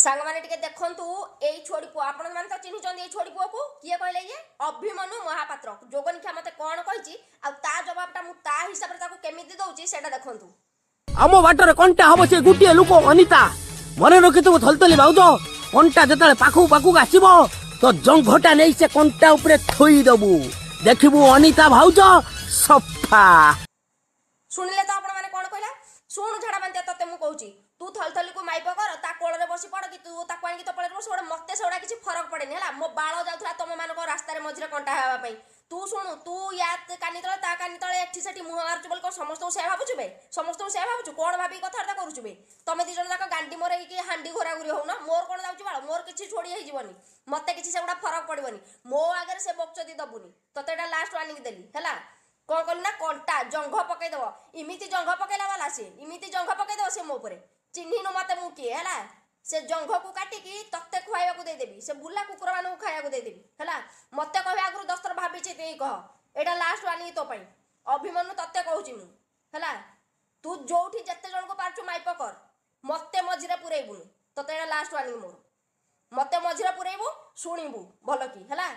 सांग माने टिके देखंतु एई छोड़ी पुआ आपण माने तो चिन्हिचंदी एई छोड़ी पुआ को किए कहले ये अभिमन्यु महापात्र जोगनिखा मते कोन कहिची आ ता जवाबटा मु ता हिसाब रे ताको केमिति दउची सेटा देखंतु आमो बाटर कंटा हम से गुटिए लोक अनिता मने रखितु थलतली भाउज कंटा जतले पाखु पाखु आसीबो तो जंघटा नै से कंटा ऊपर थोई दबु देखिबु अनिता भाउज सफा सुनिले तो आपण माने कोन कहला सुनु झडा बांते तते मु कहूची तू थलथली को माइप कर ता कोळ रे बसी पड़ कि तू ता कोणी तो पळे बस मते सेडा किछि फरक पड़ेनी हला मो बाळ जाउथला तम मान को रास्ता रे मझरे कंटा हेबा पई तू सुनु तू या कानी तळे ता कानी तळे एठी सेठी मुह मारछु बोल को समस्त से भाबुछु बे समस्त से भाबुछु कोन भाबी कथारता करूछु बे तमे दी जण जाक गांडी मोरे कि हांडी घोरा घुरी हो ना मोर कोन जाउछु बाळ मोर किछि छोड़ी हे जीवनी मते किछि सेडा फरक पड़िबनी मो आगे से बक्चदी दबुनी ततेडा लास्ट वार्निंग देली हला कौन कलु ना कंटा जंघ पकई दबो इमिति जंघ पकईला वाला से इमिति जंघ पकई दबो से मो ऊपर चिन्हिनु मते मु किए हला से जंघ को काटी की तते खुआइबा को दे देबी से बुला कुकुर मान को खाइबा को दे देबी हला मते कहबे आगु 10 थर भाबी छि तेई कह एटा लास्ट वार्निंग तो पई अभिमन्यु तते कहूची मु हला तू जोठी जत्ते जण को पारछु माइप कर मते मझिरे पुरेइबुनु तते एटा लास्ट वार्निंग मोर मते मझिरे पुरेइबु सुनिबु भलो की हला।